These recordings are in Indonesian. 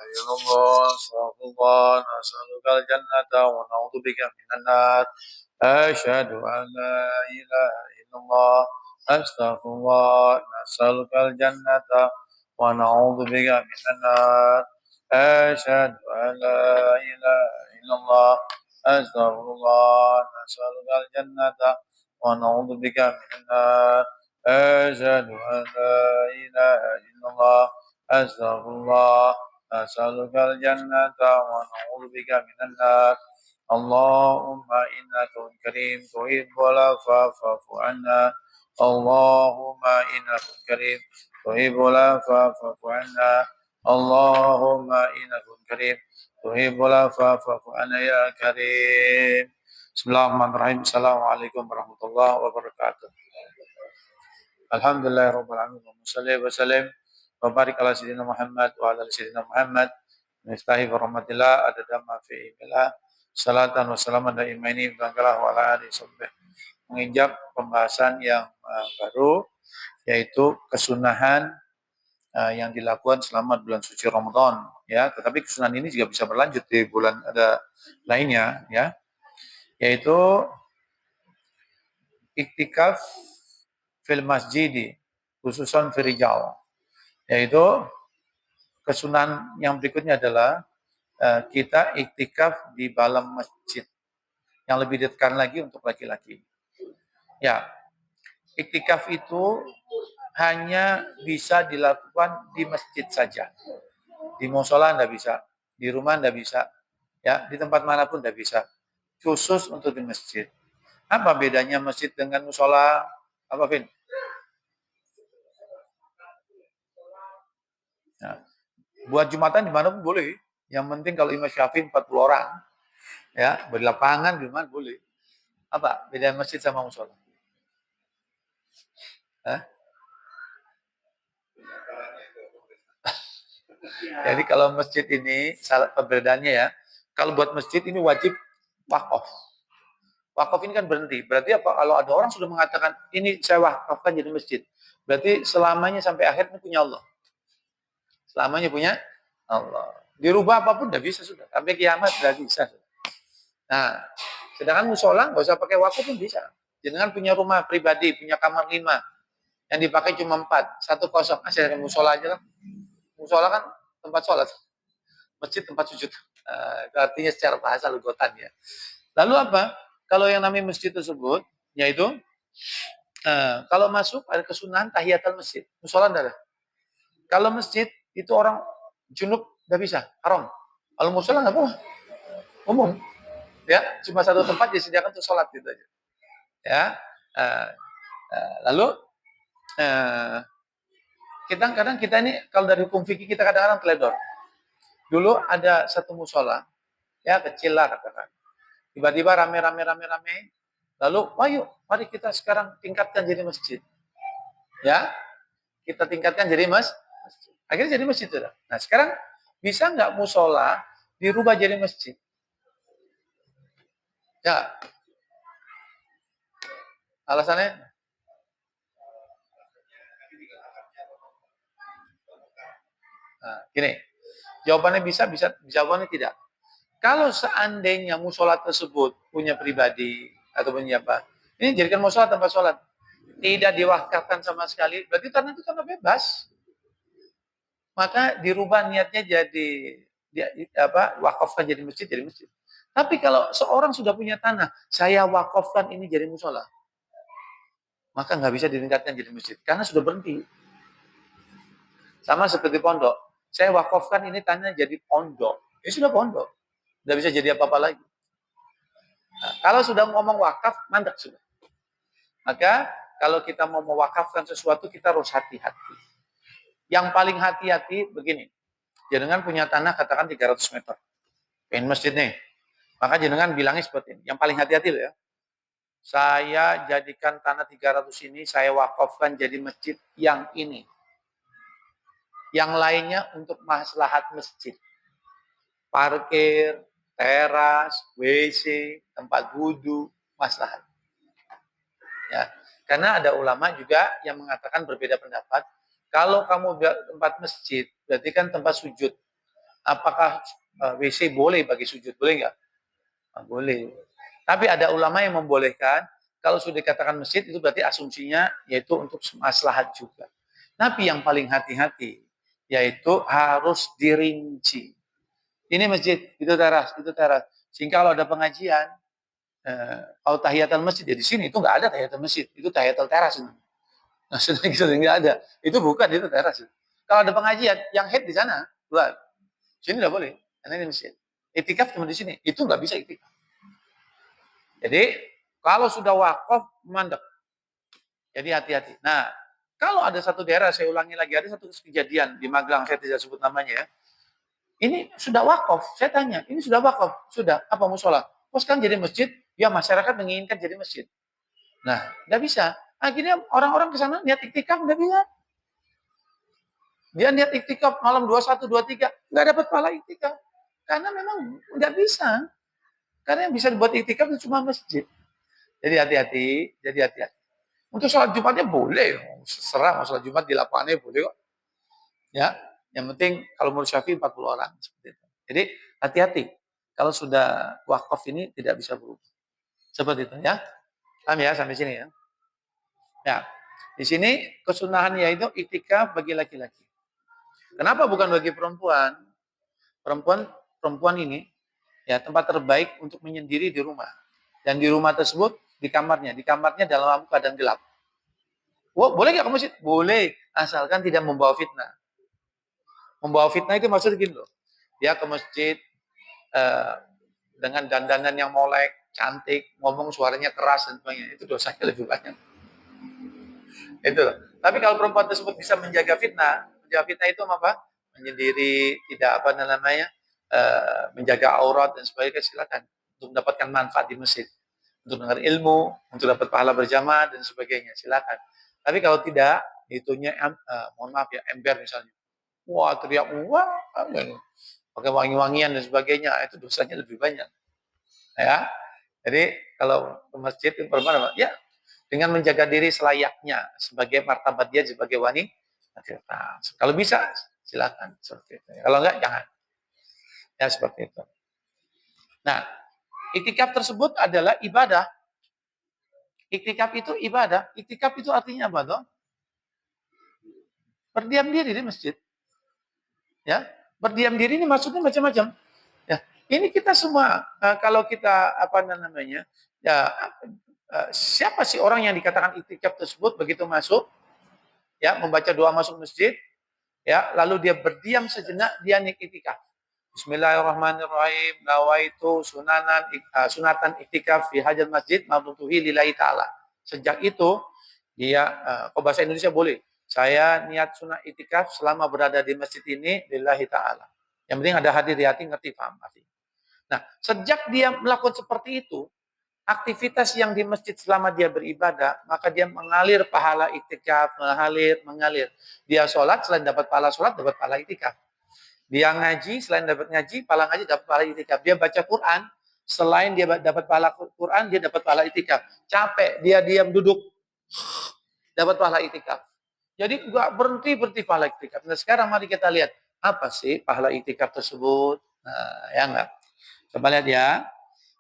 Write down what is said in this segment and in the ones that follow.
إلا الله استغفر الله نسألك الجنة ونعوذ بك من النار أشهد أن لا إله إلا الله أستغفر الله نسألك الجنة ونعوذ بك من النار أشهد أن لا إله إلا الله أستغفر الله نسألك الجنة ونعوذ بك من النار أشهد أن لا إله إلا الله أستغفر الله نسألك الجنة ونعوذ بك من النار اللهم إنك كريم تحب العفو فاعف عنا اللهم إنك كريم تحب العفو فاعف عنا اللهم إنك كريم تحب العفو فاعف عنا يا كريم. Bismillahirrahmanirrahim. Assalamualaikum warahmatullahi wabarakatuh. Alhamdulillahirabbil alamin. Wassalli wa sallim wa barik ala sayyidina Muhammad wa ala sayyidina Muhammad. Mistahi rahmatillah adada ma fi billah. Salatan wa salaman daimaini bangkalah wa ala alihi sahbihi. Menginjak pembahasan yang baru, yaitu kesunahan yang dilakukan selama bulan suci Ramadan, ya. Tetapi kesunahan ini juga bisa berlanjut di bulan ada lainnya, ya. Yaitu iktikaf fil masjidi khususan firijal, yaitu kesunahan yang berikutnya adalah kita iktikaf di dalam masjid yang lebih ditekan lagi untuk laki-laki. Ya, iktikaf itu hanya bisa dilakukan di masjid saja. Di musola tidak bisa, di rumah tidak bisa, ya, di tempat manapun tidak bisa. Khusus untuk di masjid. Apa bedanya masjid dengan musola? Apa, Vin? Nah, buat Jumatan di mana pun boleh. Yang penting kalau Imam Syafi'i 40 orang, ya, berlapangan di mana boleh. Apa beda masjid sama musola? Jadi kalau masjid ini salah perbedaannya, ya. Kalau buat masjid ini wajib wakaf. Wakaf ini kan berhenti. Berarti apa? Kalau ada orang sudah mengatakan ini saya wakafkan jadi masjid, berarti selamanya sampai akhir ini punya Allah. Selamanya punya Allah. Dirubah apapun tidak bisa sudah. Sampai kiamat tidak bisa. Nah, sedangkan musola nggak usah pakai wakaf pun bisa. Jangan punya rumah pribadi, punya kamar 5, yang dipakai cuma 4, 1 kosong. Saya musola aja lah. Musola kan tempat sholat, masjid tempat sujud. Artinya secara bahasa lugotan, ya. Lalu apa? Kalau yang namanya masjid tersebut, yaitu kalau masuk ada kesunahan tahiyatul masjid. Musola tidak ada. Kalau masjid itu orang junub tidak bisa, haram. Kalau musola nggak boleh, umum, ya, cuma satu tempat disediakan untuk sholat gitu aja, ya. Lalu kadang kita ini kalau dari hukum fikih kita kadang-kadang teledor. Dulu ada satu musola, ya, kecil lah katakan. Tiba-tiba rame. Lalu, ayo, mari kita sekarang tingkatkan jadi masjid. Ya, kita tingkatkan jadi masjid. Akhirnya jadi masjid sudah. Nah, sekarang bisa nggak musola dirubah jadi masjid? Ya. Alasannya? Nah, gini. Jawabannya bisa, jawabannya tidak. Kalau seandainya musola tersebut punya pribadi atau punya apa, ini jadikan musola tempat sholat, tidak diwakafkan sama sekali, berarti tanah itu tanah bebas. Maka dirubah niatnya jadi wakafkan jadi masjid, Tapi kalau seorang sudah punya tanah, saya wakafkan ini jadi musola, maka nggak bisa ditingkatkan jadi masjid karena sudah berhenti. Sama seperti pondok, saya wakafkan ini tanah jadi pondok, ini sudah pondok, nggak bisa jadi apa-apa lagi. Nah, kalau sudah ngomong wakaf, mandek sudah. Maka kalau kita mau mewakafkan sesuatu, kita harus hati-hati. Yang paling hati-hati begini, jenengan punya tanah katakan 300 meter, pengen masjid nih, maka jenengan bilangnya seperti ini, yang paling hati-hati loh, ya. Saya jadikan tanah 300 ini, saya wakafkan jadi masjid yang ini. Yang lainnya untuk maslahat masjid. Parkir, teras, WC, tempat wudhu, maslahat. Ya, karena ada ulama juga yang mengatakan berbeda pendapat. Kalau kamu tempat masjid, berarti kan tempat sujud. Apakah WC boleh bagi sujud? Boleh nggak? Boleh. Tapi ada ulama yang membolehkan, kalau sudah dikatakan masjid itu berarti asumsinya yaitu untuk maslahat juga. Tapi yang paling hati-hati yaitu harus dirinci. Ini masjid, itu teras, itu teras. Sehingga kalau ada pengajian, kalau tahiyatul masjid ya di sini itu nggak ada tahiyatul masjid, itu tahiyatul teras. Nah, sudah gitu nggak ada. Itu bukan, itu teras. Kalau ada pengajian, yang head di sana, luar. Sini nggak boleh, karena ini masjid. Itikaf cuma di sini, itu nggak bisa itikaf. Jadi kalau sudah wakaf mandek. Jadi hati-hati. Nah, kalau ada satu daerah, saya ulangi lagi, ada satu kejadian di Magelang, saya tidak sebut namanya ya. Ini sudah wakaf, saya tanya, ini sudah wakaf, sudah apa musola? Oh sekarang jadi masjid, ya masyarakat menginginkan jadi masjid. Nah, nggak bisa. Akhirnya orang-orang ke sana niat iktikaf nggak bisa. Dia niat iktikaf malam 21, 23, nggak dapat pahala iktikaf. Karena memang nggak bisa. Karena yang bisa dibuat iktikaf itu cuma masjid. Jadi hati-hati, jadi hati-hati. Untuk sholat Jumatnya boleh, serah mau sholat Jumat di lapangannya boleh kok. Ya, yang penting kalau menurut Syafi'i 40 orang seperti itu. Jadi hati-hati. Kalau sudah wakaf ini tidak bisa berubah. Seperti itu ya. Paham ya sampai sini ya. Ya. Di sini kesunahannya itu iktikaf bagi laki-laki. Kenapa bukan bagi perempuan? Perempuan ini ya tempat terbaik untuk menyendiri di rumah. Dan di rumah tersebut di kamarnya dalam keadaan gelap. Oh, boleh nggak ke masjid? Boleh, asalkan tidak membawa fitnah. Membawa fitnah itu maksudnya gini loh. Dia ke masjid eh, dengan dandanan yang molek, cantik, ngomong suaranya keras dan sebagainya. Itu dosanya lebih banyak. Itu. Tapi kalau perempuan tersebut bisa menjaga fitnah itu apa? Menyendiri, tidak apa namanya, menjaga aurat dan sebagainya, silakan untuk mendapatkan manfaat di masjid, untuk dengar ilmu, untuk dapat pahala berjamaah dan sebagainya, silakan. Tapi kalau tidak, itunya mohon maaf ya, ember misalnya. Wah, teriak wah, pakai wangi-wangian dan sebagainya, itu dosanya lebih banyak. Ya. Jadi kalau ke masjid itu perempuan ya dengan menjaga diri selayaknya sebagai martabat dia sebagai wanita. Kalau bisa silakan seperti itu. Kalau enggak jangan. Ya seperti itu. Nah, iktikaf tersebut adalah ibadah. Iktikaf itu ibadah. Iktikaf itu artinya apa toh? Berdiam diri di masjid. Ya, berdiam diri ini maksudnya macam-macam. Ya, ini kita semua kalau kita apa namanya? Ya, siapa sih orang yang dikatakan iktikaf tersebut begitu masuk ya membaca doa masuk masjid ya lalu dia berdiam sejenak dia iktikaf. Bismillahirrahmanirrahim. Nawaitu sunatan iktikaf fi hajat masjid mabtuhi lillahi taala. Sejak itu dia kalau bahasa Indonesia boleh. Saya niat sunat iktikaf selama berada di masjid ini lillahi taala. Yang penting ada hadir di hati, ngerti paham arti. Nah, sejak dia melakukan seperti itu, aktivitas yang di masjid selama dia beribadah, maka dia mengalir pahala iktikaf, mengalir. Dia sholat, selain dapat pahala sholat, dapat pahala iktikaf. Dia ngaji, selain dapat ngaji, pahala ngaji dapat pahala iktikaf. Dia baca Quran, selain dia dapat pahala Quran, dia dapat pahala iktikaf. Capek, dia diam duduk, dapat pahala iktikaf. Jadi nggak berhenti pahala iktikaf. Nah sekarang mari kita lihat, apa sih pahala iktikaf tersebut? Nah, ya enggak. Coba lihat ya,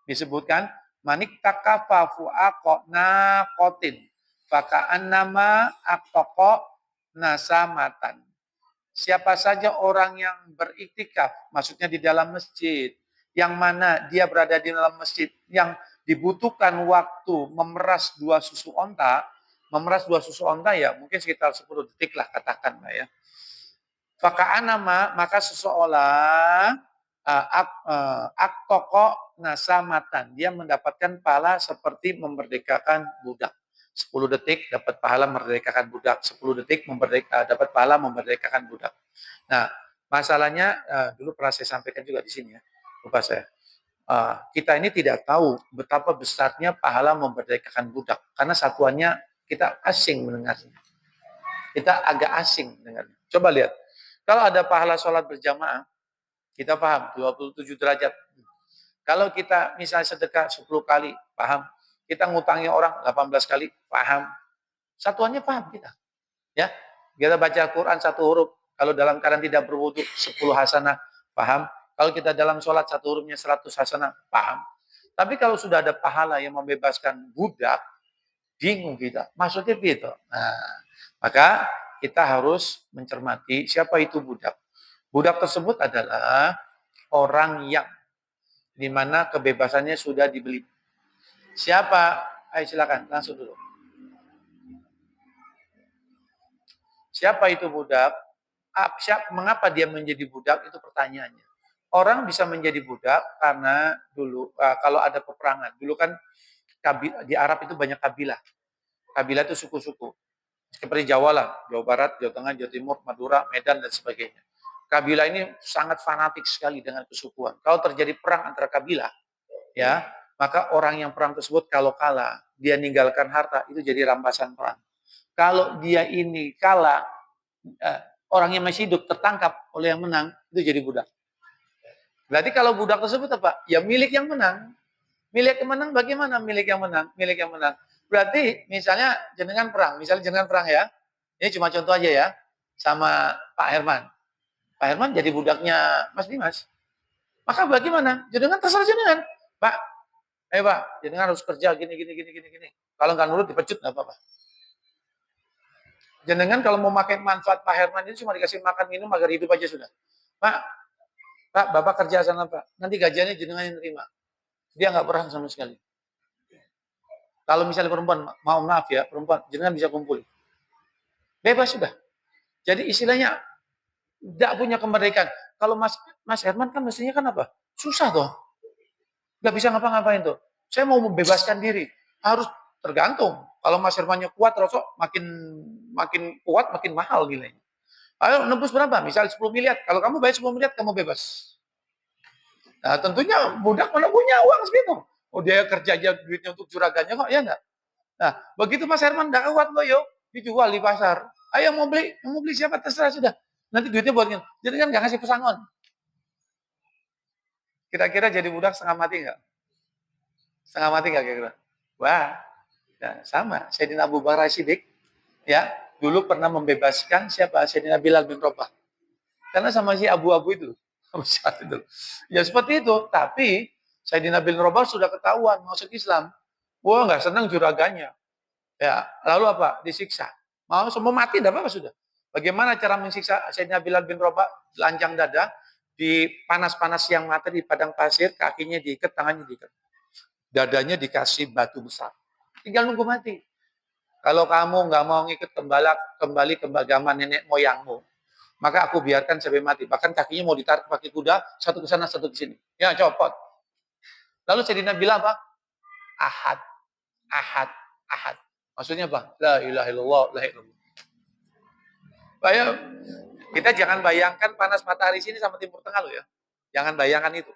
disebutkan, manik takafa fu'aqo naqotin, faka'an nama aktoko nasamatan. Siapa saja orang yang beriktikaf, maksudnya di dalam masjid, yang mana dia berada di dalam masjid, yang dibutuhkan waktu memeras dua susu onta ya mungkin sekitar 10 detik lah katakan lah ya. Faka'an nama, maka seseorang aktoko nasamatan, dia mendapatkan pahala seperti memerdekakan budak. 10 detik dapat pahala memerdekakan budak, 10 detik dapat pahala memerdekakan budak. Nah, masalahnya dulu pernah saya sampaikan juga di sini ya, lupa saya. Kita ini tidak tahu betapa besarnya pahala memerdekakan budak karena satuannya kita asing mendengarnya. Kita agak asing mendengarnya. Coba lihat, kalau ada pahala sholat berjamaah, kita paham 27 derajat. Kalau kita misalnya sedekah 10 kali, paham. Kita ngutangi orang 18 kali, paham. Satuannya paham kita. Ya, kita baca Quran satu huruf, kalau dalam keadaan tidak berwudu 10 hasanah, Paham? Kalau kita dalam sholat satu hurufnya 100 hasanah, paham? Tapi kalau sudah ada pahala yang membebaskan budak, bingung kita. Maksudnya gitu. Nah, maka kita harus mencermati siapa itu budak. Budak tersebut adalah orang yang dimana kebebasannya sudah dibeli. Siapa? Ayo silakan, langsung dulu. Siapa itu budak? Mengapa dia menjadi budak? Itu pertanyaannya. Orang bisa menjadi budak karena dulu kalau ada peperangan. Dulu kan di Arab itu banyak kabilah. Kabilah itu suku-suku. Seperti Jawa lah, Jawa Barat, Jawa Tengah, Jawa Timur, Madura, Medan, dan sebagainya. Kabilah ini sangat fanatik sekali dengan kesukuan. Kalau terjadi perang antara kabilah, ya, maka orang yang perang tersebut kalau kalah, dia ninggalkan harta, itu jadi rampasan perang. Kalau dia ini kalah, orang yang masih hidup tertangkap oleh yang menang, itu jadi budak. Berarti kalau budak tersebut apa? Ya milik yang menang. Milik yang menang bagaimana milik yang menang? Milik yang menang. Berarti misalnya jenengan perang, ya. Ini cuma contoh aja ya. Sama Pak Herman. Pak Herman jadi budaknya Mas Dimas. Maka bagaimana? Jenengan terserah jenengan. Pak, Pak, jenengan harus kerja gini. Kalau nggak nurut dipecut nggak apa-apa. Jenengan kalau mau pakai manfaat Pak Herman itu cuma dikasih makan minum agar hidup aja sudah. Pak, Bapak kerja sana Pak. Nanti gajiannya jenengan yang terima. Dia nggak berhak sama sekali. Kalau misalnya perempuan, maaf ya, perempuan, jenengan bisa kumpul. Bebas sudah. Jadi istilahnya tidak punya kemerdekaan. Kalau Mas Herman kan mestinya kan apa? Susah toh. Nggak bisa ngapa-ngapain tuh. Saya mau membebaskan diri. Harus tergantung. Kalau Mas Hermannya kuat, rosok makin kuat, makin mahal nilainya. Ayo nembus berapa? Misalnya 10 miliar. Kalau kamu bayar 10 miliar, kamu bebas. Nah tentunya budak mana punya uang segitu. Oh dia kerja aja duitnya untuk juragannya kok, ya enggak? Nah, begitu Mas Herman enggak kuat loh, yuk dijual di pasar. Ayo mau beli siapa terserah sudah. Nanti duitnya buat jadi kan nggak ngasih pesangon. Kira-kira jadi budak setengah mati nggak? Setengah mati nggak kira-kira? Wah, ya, sama. Sayyidina Abu Bakar Siddiq, ya, dulu pernah membebaskan siapa? Sayyidina Bilal bin Rabah. Karena sama si abu-abu itu. Ya seperti itu. Tapi Sayyidina Bilal bin Rabah sudah ketahuan masuk Islam. Wah, nggak senang juragannya. Ya, lalu apa? Disiksa. Mau semua mati, tidak apa-apa sudah. Bagaimana cara mensiksa Sayyidina Bilal bin Rabah? Telanjang dada, di panas-panas yang mati di padang pasir, kakinya diikat, tangannya diikat. Dadanya dikasih batu besar. Tinggal nunggu mati. Kalau kamu nggak mau ngikut kembali ke agama nenek moyangmu, maka aku biarkan sampai mati. Bahkan kakinya mau ditarik pakai kuda, satu ke sana, satu ke sini. Ya, copot. Lalu Sayyidina bilang apa? Ahad, ahad, ahad. Maksudnya apa? La ilaha illallah, la ilaha illallah. Bayang, kita jangan bayangkan panas matahari sini sama Timur Tengah loh ya. Jangan bayangkan itu.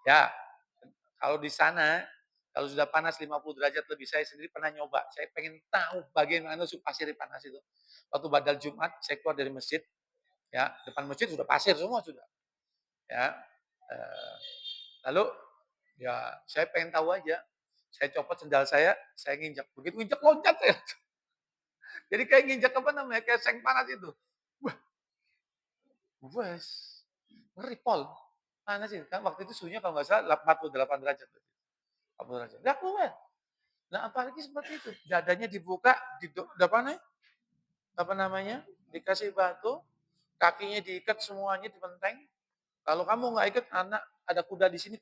Ya, kalau di sana, kalau sudah panas 50 derajat lebih, saya sendiri pernah nyoba. Saya pengen tahu bagaimana suhu pasir di panas itu. Waktu badal Jumat, saya keluar dari masjid, ya, depan masjid sudah pasir semua sudah. Ya, lalu ya saya pengen tahu aja. Saya copot sendal saya nginjak. Begitu nginjak loncat saya. Jadi kayak nginjak apa namanya, kayak seng panas itu. Wah, wes, ngeri pol. Panas sih, kan waktu itu suhunya kalau nggak salah 48 derajat. 40 derajat. Nggak keluar. Nah apalagi seperti itu. Dadanya dibuka, apa namanya, dikasih batu, kakinya diikat semuanya dipenteng. Kalau kamu nggak ikut, anak ada kuda di sini,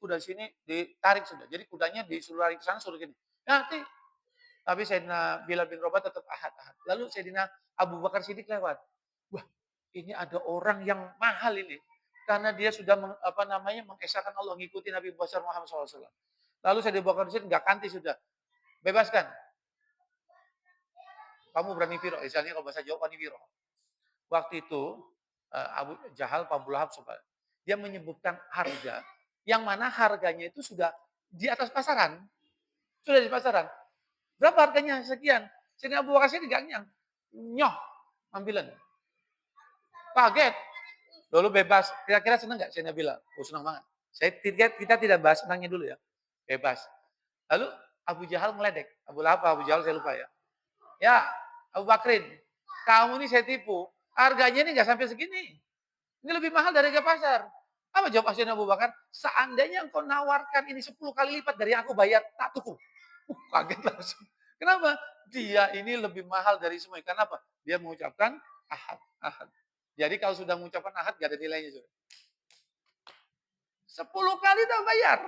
ditarik sudah. Jadi kudanya disuruh lari ke sana, suruh gini. Nanti, tapi Sayyidina Bilal bin Rabah tetap ahad-ahad. Lalu Sayyidina Abu Bakar Siddiq lewat. Wah, ini ada orang yang mahal ini. Karena dia sudah mengesahkan Allah, ngikuti Nabi Muhammad SAW. Lalu Sayyidina Abu Bakar Siddiq nggak kanti sudah. Bebaskan. Kamu berani viro. Misalnya kalau bahasa Jawa, wani viro. Waktu itu, Abu Jahal, Abu Lahab, dia menyebutkan harga, yang mana harganya itu sudah di atas pasaran. Sudah di pasaran. Berapa harganya? Sekian. Sehingga Abu Bakar Siddiq gak nyoh, ambilan. Kaget. Lalu bebas. Kira-kira senang nggak? Saya bilang, oh senang banget. Kita tidak bahas senangnya dulu ya. Bebas. Lalu Abu Jahal meledek. Abu Lahab, Abu Jahal saya lupa ya. Ya, Abu Bakrin, kamu ini saya tipu. Harganya ini nggak sampai segini. Ini lebih mahal dari harga pasar. Apa jawab Sayyidina Abu Bakar? "Seandainya engkau nawarkan ini 10 kali lipat dari yang aku bayar, tak tuku." Kaget langsung. Kenapa? Dia ini lebih mahal dari semuanya. Karena apa? Dia mengucapkan ahad, ahad. Jadi kalau sudah mengucapkan ahad, gak ada nilainya. Sudah. 10 kali tak bayar.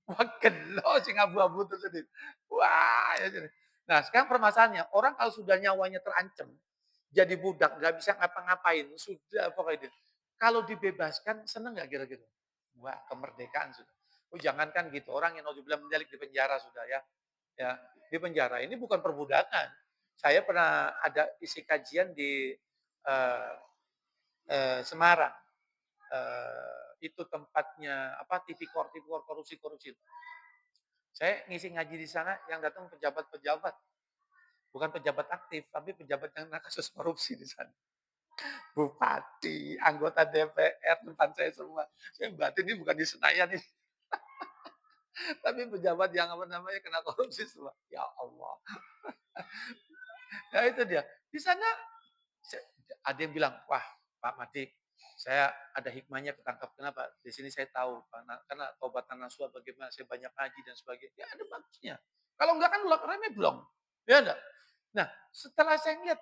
Wah, gelo sing abu-abu tersebut. Wah, ya sudah. Nah, sekarang permasalahannya, orang kalau sudah nyawanya terancam, jadi budak, nggak bisa ngapa-ngapain, sudah pokoknya itu. Kalau dibebaskan, seneng nggak kira-kira? Wah, kemerdekaan sudah. Oh, jangankan gitu, orang yang nauzubillah mendelik di penjara sudah ya. Ya, di penjara ini bukan perbudakan. Saya pernah ada isi kajian di eh, Semarang. Itu tempatnya apa tipikor korupsi-korupsi. Saya ngisi ngaji di sana yang datang pejabat-pejabat, bukan pejabat aktif, tapi pejabat yang kena kasus korupsi di sana. Bupati, anggota DPR, depan saya semua. Saya batin ini bukan di Senayan ini, tapi pejabat yang apa namanya kena korupsi semua. Ya Allah. Ya itu dia. Di sana ada yang bilang, wah Pak Mati, saya ada hikmahnya ketangkap. Kenapa? Di sini saya tahu, karena tobatan nasuha bagaimana, saya banyak ngaji dan sebagainya. Ya ada bagusnya. Kalau enggak kan remeh belum. Ya enggak? Nah, setelah saya lihat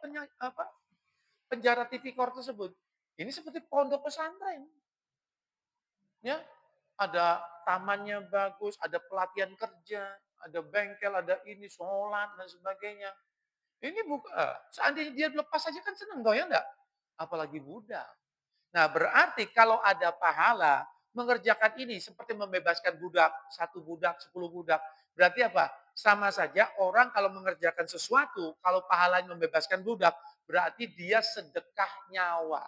penjara tipikor tersebut, ini seperti pondok pesantren. Ya, ada tamannya bagus, ada pelatihan kerja, ada bengkel, ada ini, sholat, dan sebagainya. Ini bukan, seandainya dia lepas saja kan senang dong ya enggak? Apalagi budak. Nah, berarti kalau ada pahala mengerjakan ini seperti membebaskan budak, satu budak, 10 budak. Berarti apa? Sama saja orang kalau mengerjakan sesuatu, kalau pahalanya membebaskan budak, berarti dia sedekah nyawa.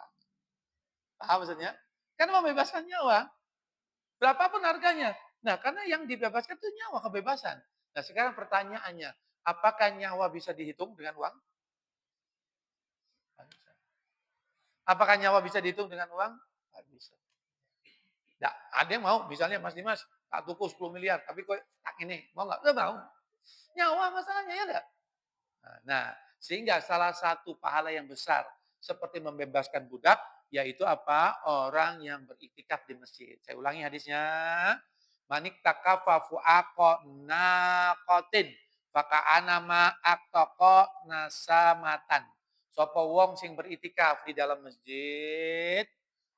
Paham maksudnya? Karena membebaskan nyawa, berapapun harganya. Nah, karena yang dibebaskan itu nyawa, kebebasan. Nah, sekarang pertanyaannya, apakah nyawa bisa dihitung dengan uang? Apakah nyawa bisa dihitung dengan uang? Tidak bisa. Nggak, ada yang mau, misalnya Mas Dimas, tak tuku 10 miliar, tapi kok tak ini, mau nggak? Nggak mau. Nyawa masalahnya ya enggak? Nah, sehingga salah satu pahala yang besar seperti membebaskan budak, yaitu apa? Orang yang beriktikaf di masjid. Saya ulangi hadisnya. Manik takafa fu'aqo naqotin. Faka anama aktoko nasamatan. Sopo wong sing beritikaf di dalam masjid,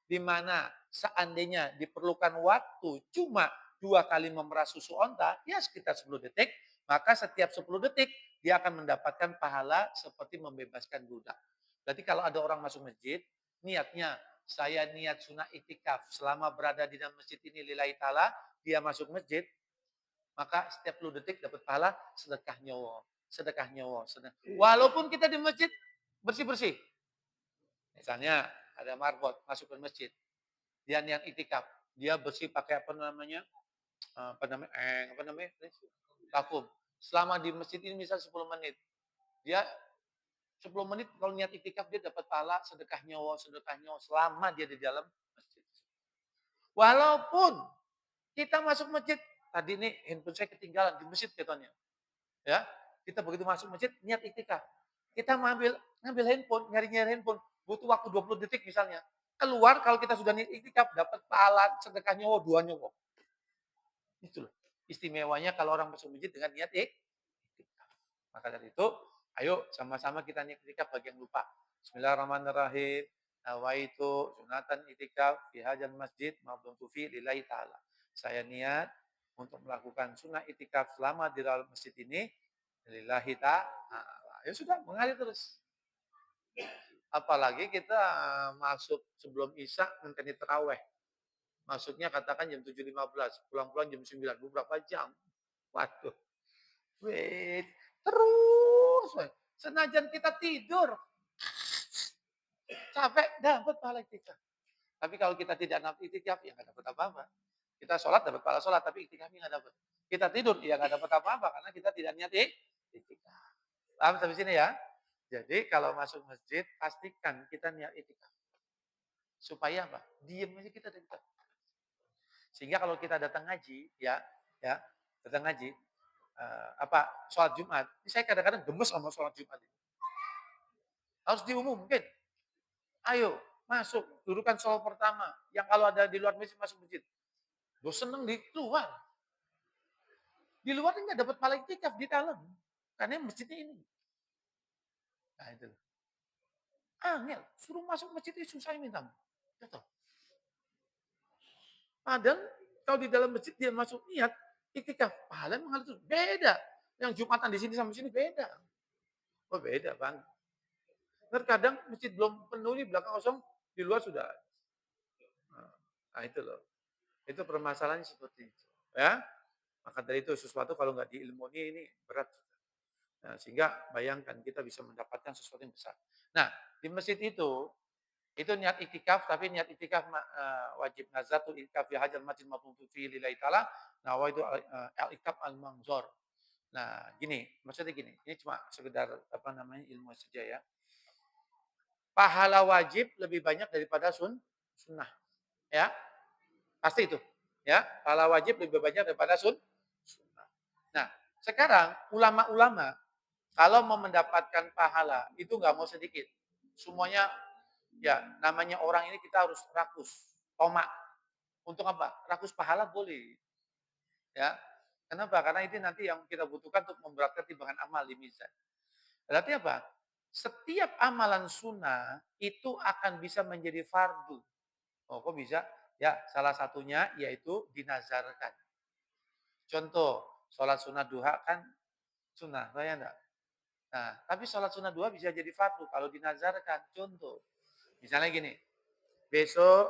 di mana seandainya diperlukan waktu cuma 2 kali memerah susu onta, ya sekitar 10 detik, maka setiap 10 detik dia akan mendapatkan pahala seperti membebaskan budak. Berarti kalau ada orang masuk masjid, niatnya saya niat sunnah iktikaf selama berada di dalam masjid ini lillahi ta'ala, dia masuk masjid, maka setiap 10 detik dapat pahala sedekah nyawa. Sedekah nyawa. Sedekah. Walaupun kita di masjid bersih-bersih. Misalnya ada marbot masuk ke masjid, dia niat iktikaf, dia bersih pakai apa namanya? Apa namanya? Vakum. Selama di masjid ini misal 10 menit. Dia 10 menit kalau niat iktikaf dia dapat pahala sedekah nyawa selama dia di dalam masjid. Walaupun kita masuk masjid, tadi nih handphone saya ketinggalan di masjid katanya. Ya, kita begitu masuk masjid niat iktikaf. Kita ngambil handphone, nyari-nyari handphone, butuh waktu 20 detik misalnya. Keluar kalau kita sudah niat iktikaf dapat pahala sedekah nyawa 2 nyawa. Itu loh. Istimewanya kalau orang masuk masjid dengan niat iktikaf. Maka dari itu, ayo sama-sama kita niat iktikaf bagi yang lupa. Bismillahirrahmanirrahim. Nawaitu sunatan itikaf fi hadzal masjid mabdum fi lillahi taala. Saya niat untuk melakukan sunnah itikaf selama di dalam masjid ini lillahi taala. Ya sudah, mengalir terus. Apalagi kita masuk sebelum Isya ngenteni tarawih. Masuknya katakan jam 7.15, pulang-pulang jam 9, beberapa jam. Waduh. Wait, terus. Senajan kita tidur, capek, dapat pahala itikaf. Tapi kalau kita tidak dapat itikaf, ya nggak dapat apa-apa. Kita sholat dapat pahala sholat, tapi itikafnya nggak dapat. Kita tidur, ya nggak dapat apa-apa karena kita tidak niat itikaf. Paham sampai sini ya? Jadi kalau masuk masjid, pastikan kita niat itikaf. Supaya apa? Diam aja kita dan kita. Sehingga kalau kita datang ngaji, ya, datang ngaji, sholat Jumat, ini saya kadang-kadang gemes sama sholat Jumat ini. Harus diumumkan. Ayo, masuk, dudukan soal pertama, yang kalau ada di luar masjid, masuk masjid. Gue seneng di luar. Di luar nggak dapat pahala iktikaf, di dalam. Karena masjidnya ini. Nah itu. Angel, suruh masuk masjid itu susah minta. Gitu. Padahal kalau di dalam masjid dia masuk niat, iktikaf, pahala mengalir terus. Beda. Yang Jumatan di sini sama sini beda. Oh beda bang. Terkadang masjid belum penuh di belakang kosong, di luar sudah. Nah itu loh. Itu permasalahannya seperti itu. Ya. Maka dari itu sesuatu kalau nggak diilmuni ini berat. Nah, sehingga bayangkan kita bisa mendapatkan sesuatu yang besar. Nah, di masjid itu niat iktikaf, tapi niat iktikaf wajib nazar tu iktikaf fi hajal masjid maupun fi lillahi ta'ala. Nah, itu al-iktikaf al-mangzor. Nah, gini, maksudnya gini, ini cuma sekedar apa namanya ilmu saja ya. Pahala wajib lebih banyak daripada sunnah, ya. Pasti itu, ya. Pahala wajib lebih banyak daripada sunnah. Nah, sekarang ulama-ulama kalau mau mendapatkan pahala itu nggak mau sedikit. Semuanya ya namanya orang ini kita harus rakus, tomak. Untuk apa? Rakus pahala boleh. Ya. Kenapa? Karena itu nanti yang kita butuhkan untuk memberatkan timbangan amal di mizan. Berarti apa? Setiap amalan sunnah itu akan bisa menjadi fardu. Oh, kok bisa? Ya, salah satunya yaitu dinazarkan. Contoh, sholat sunnah duha kan sunnah, saya enggak? Nah, tapi sholat sunnah duha bisa jadi fardu kalau dinazarkan. Contoh, misalnya gini, besok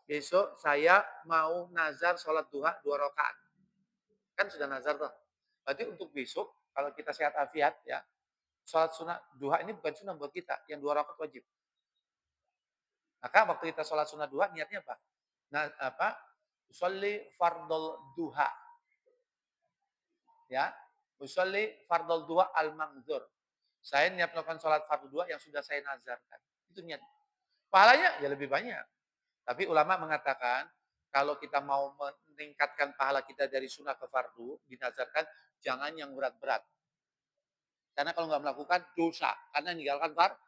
besok saya mau nazar sholat duha 2 rakaat. Kan sudah nazar tuh. Berarti untuk besok, kalau kita sehat afiat ya, sholat sunnah duha ini bukan sunnah buat kita, yang 2 rakaat wajib. Maka waktu kita sholat sunnah duha, niatnya apa? Nah, apa? Usolli fardol duha. Ya, usolli fardol duha al-mangzur. Saya niat melakukan sholat fardu duha yang sudah saya nazarkan. Itu niat. Pahalanya ya lebih banyak. Tapi ulama mengatakan, kalau kita mau meningkatkan pahala kita dari sunnah ke fardu, dinazarkan, jangan yang berat-berat. Karena kalau nggak melakukan, dosa. Karena meninggalkan fardu.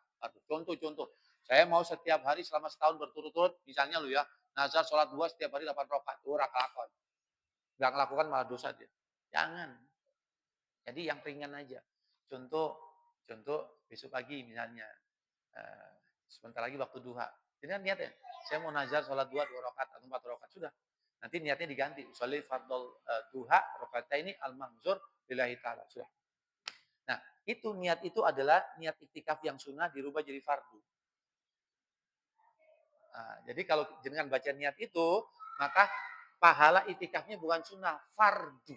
Contoh-contoh. Saya mau setiap hari selama setahun berturut-turut, misalnya lu ya, nazar sholat 2 setiap hari 8 rakaat. Kelakon. Nggak melakukan malah dosa dia. Jangan. Jadi yang ringan aja. Contoh, contoh besok pagi misalnya. Sebentar lagi waktu duha. Jadi kan niat ya, saya mau nazar sholat 2 rakaat atau 4 rakaat. Sudah. Nanti niatnya diganti. Usolli fardol duha, rakaat ini al-mangzur lillahi ta'ala. Sudah. Nah, itu niat itu adalah niat iktikaf yang sunnah dirubah jadi fardu. Nah, jadi kalau dengan baca niat itu, maka pahala iktikafnya bukan sunnah, fardu.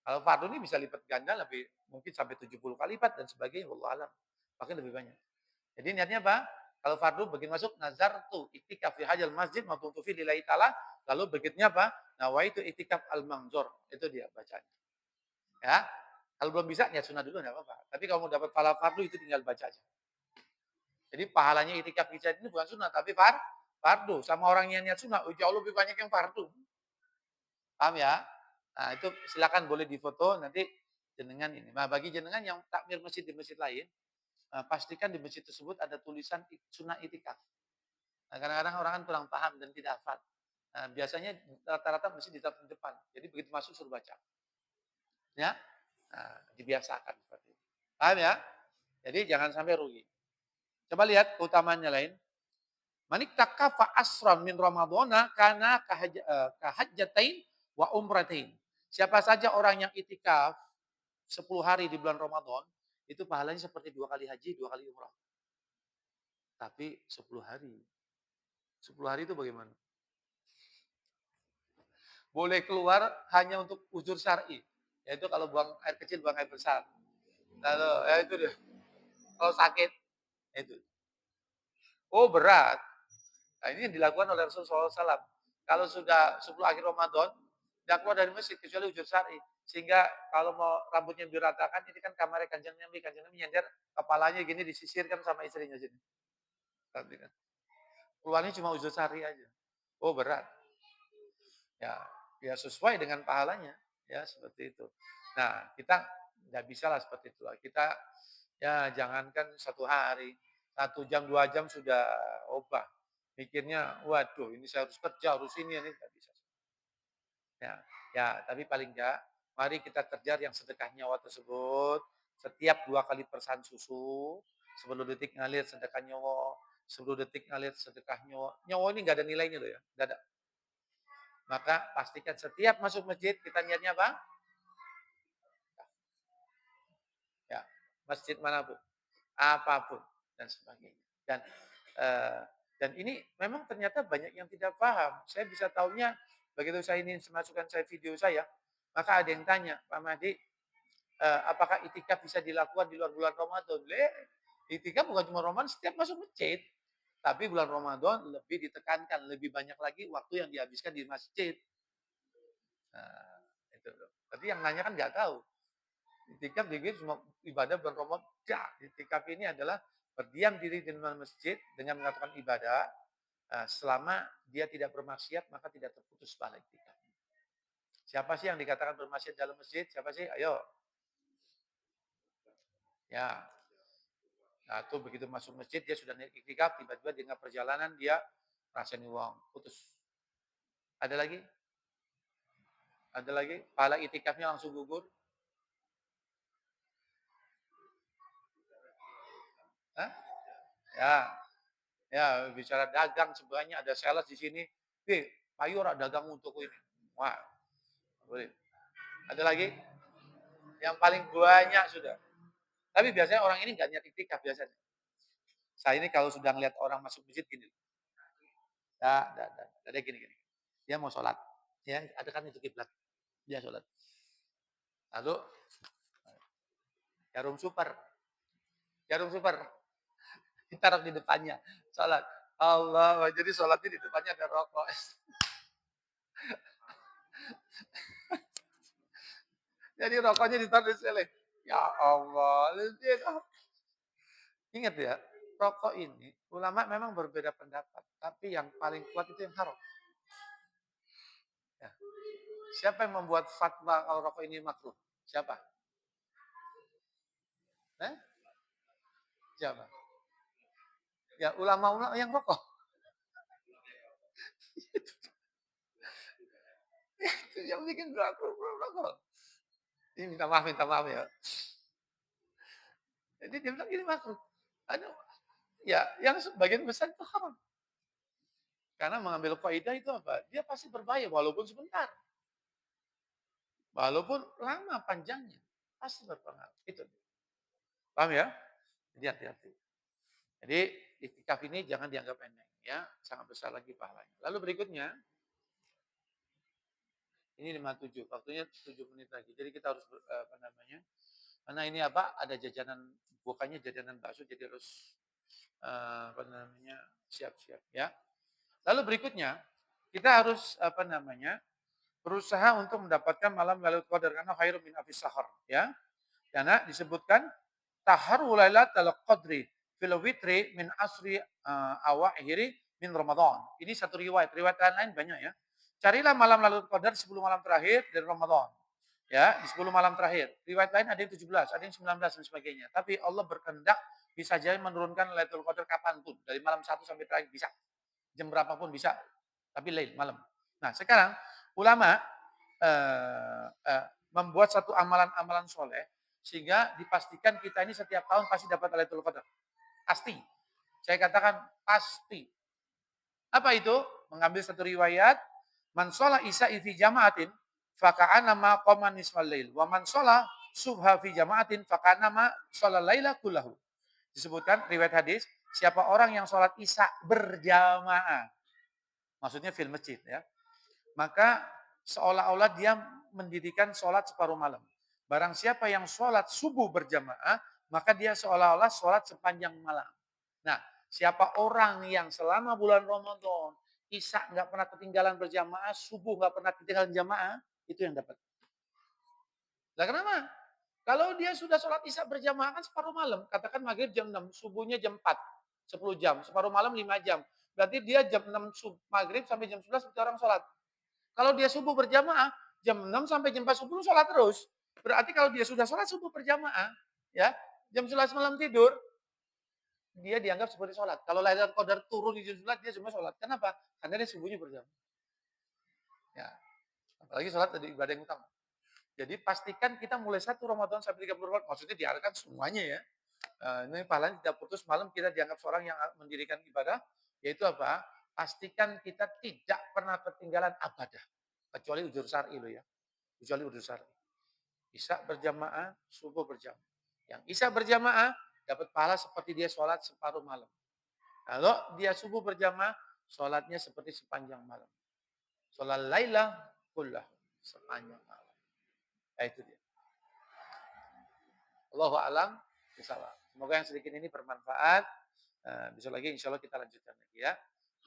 Kalau fardu ini bisa lipat ganda lebih mungkin sampai 70 kali lipat dan sebagainya, wallahu alam. Bahkan lebih banyak. Jadi niatnya apa? Kalau fardu begitu masuk nazar tu iktikaf fi hajal masjid maupun fi lillahi taala, lalu berikutnya apa? Nawaitu iktikaf al-mangzur. Itu dia bacanya. Ya. Kalau belum bisa niat sunnah dulu enggak apa-apa. Tapi kalau mau dapat pahala fardu itu tinggal baca aja. Jadi pahalanya iktikaf bisa ini bukan sunnah tapi fardu. Sama orang yang niat sunnah, jauh lebih banyak yang fardu. Paham ya? Nah, itu silakan boleh difoto nanti jenengan ini. Nah, bagi jenengan yang takmir masjid di masjid lain, pastikan di masjid tersebut ada tulisan sunnah itikaf. Nah, kadang-kadang orang kan kurang paham dan tidak hafal. Nah, biasanya rata-rata masjid di depan. Jadi begitu masuk suruh baca. Ya, nah, dibiasakan seperti itu. Paham ya? Jadi jangan sampai rugi. Coba lihat keutamanya lain. Manik takafa asran min Ramadana karena kahajjatain wa umratain. Siapa saja orang yang itikaf 10 hari di bulan Ramadan, itu pahalanya seperti 2 kali haji, 2 kali umrah. Tapi 10 hari. 10 hari itu bagaimana? Boleh keluar hanya untuk uzur syar'i. Yaitu kalau buang air kecil, buang air besar. Lalu, ya itu dia. Kalau sakit, itu. Oh berat. Nah, ini yang dilakukan oleh Rasulullah SAW. Kalau sudah 10 akhir Ramadan, tidak keluar dari masjid kecuali ujur syar'i. Sehingga kalau mau rambutnya diratakan, ini kan kamarnya kanjeng Nabi nyender, kepalanya gini disisirkan sama istrinya sini. Kan. Keluarnya cuma ujur syar'i aja. Oh berat. Ya, ya sesuai dengan pahalanya. Ya seperti itu. Nah, kita nggak bisa lah seperti itu. Kita ya jangankan 1 hari. 1 jam, 2 jam sudah obah. Mikirnya, waduh ini saya harus kerja, harus ini nggak bisa. Ya, ya, tapi paling enggak, mari kita kejar yang sedekah nyawa tersebut. Setiap 2 kali persan susu, 10 detik ngalir sedekah nyawa, 10 detik ngalir sedekah nyawa. Nyawa ini nggak ada nilainya loh ya, nggak ada. Maka pastikan setiap masuk masjid kita niatnya apa? Ya, masjid manapun, apapun dan sebagainya. Eh, dan ini memang ternyata banyak yang tidak paham. Saya bisa tahunya begitu saya ini masukkan saya video saya, maka ada yang tanya, Pak Mahdi, apakah itikaf bisa dilakukan di luar bulan Ramadan? Itikaf bukan cuma Ramadan, setiap masuk masjid. Tapi bulan Ramadan lebih ditekankan, lebih banyak lagi waktu yang dihabiskan di masjid. Nah, itu loh. Tapi yang nanya kan nggak tahu. Itikaf dikit cuma ibadah bulan Ramadan. Ya, itikaf ini adalah berdiam diri di dalam masjid dengan melakukan ibadah. Selama dia tidak bermaksiat, maka tidak terputus pahala itikaf. Siapa sih yang dikatakan bermaksiat dalam masjid? Siapa sih? Ayo. Ya, nah, itu begitu masuk masjid dia sudah naik iktikaf, tiba-tiba di tengah perjalanan dia rasain uang, putus. Ada lagi? Ada lagi? Pahala iktikafnya langsung gugur? Hah? Ya, ya bicara dagang sebenarnya ada sales di sini. Ayo ora dagang untuk ini. Wah, boleh. Ada lagi? Yang paling banyak sudah. Tapi biasanya orang ini nggak niat iktikaf biasanya. Saya ini kalau sudah ngeliat orang masuk masjid gini. Ada gini-gini. Dia mau sholat. Ya, ada kan itu kiblat. Dia sholat. Lalu jarum super, jarum super ditaruh di depannya, sholat. Allah, jadi sholatnya di depannya ada rokok. Jadi rokoknya ditaruh di sini. Ya Allah, ingat ya, rokok ini ulama memang berbeda pendapat, tapi yang paling kuat itu yang haram. Ya. Siapa yang membuat fatwa kalau rokok ini makruh? Siapa? Eh? Siapa? Ya ulama-ulama yang rokok. Itu yang bikin rokok. Ini minta maaf ya. Jadi dia bilang ini makruh. Ada ya yang sebagian besar itu haram. Karena mengambil kaidah itu apa? Dia pasti berbahaya walaupun sebentar. Walaupun lama panjangnya. Pasti berpengaruh. Itu. Paham ya? Jadi hati-hati. Jadi iktikaf ini jangan dianggap enteng ya, sangat besar lagi pahalanya. Lalu berikutnya ini 57, waktunya 7 menit lagi. Jadi kita harus apa namanya? Karena ini apa? Ada jajanan bukannya jajanan bakso jadi harus apa namanya? Siap-siap ya. Lalu berikutnya kita harus apa namanya? Berusaha untuk mendapatkan malam Lailatul Qadar karena khairum min alfi syahr ya. Karena disebutkan taharu lailatul qadri fil witri min asri awakhiri min Ramadan. Ini satu riwayat. Riwayat lain banyak ya. Carilah malam Lailatul Qadar 10 malam terakhir dari Ramadan. Ya, di 10 malam terakhir. Riwayat lain ada yang 17, ada yang 19 dan sebagainya. Tapi Allah berkehendak bisa jadi menurunkan Lailatul Qadar kapanpun. Dari malam 1 sampai terakhir bisa. Jam berapapun bisa. Tapi lain malam. Nah, sekarang ulama membuat satu amalan-amalan soleh sehingga dipastikan kita ini setiap tahun pasti dapat Lailatul Qadar. Pasti. Saya katakan pasti. Apa itu? Mengambil satu riwayat, man sholat isya'i fi jama'atin faka'ana ma qama nisfal lail wa man sholat subha fi jama'atin faka'ana ma sholat laila kullahu. Disebutkan riwayat hadis, siapa orang yang sholat isya berjamaah, maksudnya fil masjid ya, maka seolah-olah dia mendirikan sholat separuh malam. Barang siapa yang sholat subuh berjamaah, maka dia seolah-olah sholat sepanjang malam. Nah, siapa orang yang selama bulan Ramadan, isya nggak pernah ketinggalan berjamaah, subuh nggak pernah ketinggalan jamaah, itu yang dapat. Lah kenapa? Kalau dia sudah sholat isya berjamaah kan separuh malam, katakan maghrib jam 6, subuhnya jam 4, 10 jam, separuh malam 5 jam. Berarti dia jam 6 maghrib sampai jam 11 orang sholat. Kalau dia subuh berjamaah, jam 6 sampai jam 4 subuh sholat terus. Berarti kalau dia sudah sholat subuh berjamaah, ya, jam 11 malam tidur, dia dianggap seperti sholat. Kalau Lailatul Qadar turun di sholat, dia semua sholat. Kenapa? Karena dia subuhnya berjamaah. Ya, apalagi sholat adalah ibadah yang utama. Jadi pastikan kita mulai 1 Ramadan sampai 30 Ramadan, maksudnya diarahkan semuanya ya. Ini pahalanya tidak putus malam kita dianggap seorang yang mendirikan ibadah, yaitu apa? Pastikan kita tidak pernah ketinggalan ibadah. Kecuali ujur syar'i loh ya. Kecuali ujur syar'i. Isya berjamaah, subuh berjamaah. Yang isya berjamaah dapat pahala seperti dia sholat separuh malam. Kalau dia subuh berjamaah, sholatnya seperti sepanjang malam. Sholat lailah kullah sepanjang malam. Nah, itu dia. Allahu a'lam bishawab. Semoga yang sedikit ini bermanfaat. Besok lagi insya Allah kita lanjutkan lagi ya.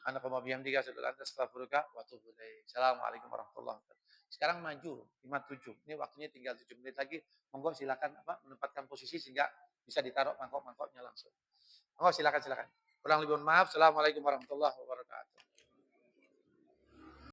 Anak bihamdika astaghfiruka wa atubu ilaik. Assalamualaikum warahmatullahi wabarakatuh. Sekarang maju 57. Ini waktunya tinggal 7 menit lagi. Monggo silakan menempatkan posisi sehingga bisa ditaruh mangkok-mangkoknya langsung. Monggo silakan. Kurang lebih mohon maaf. Assalamualaikum warahmatullahi wabarakatuh.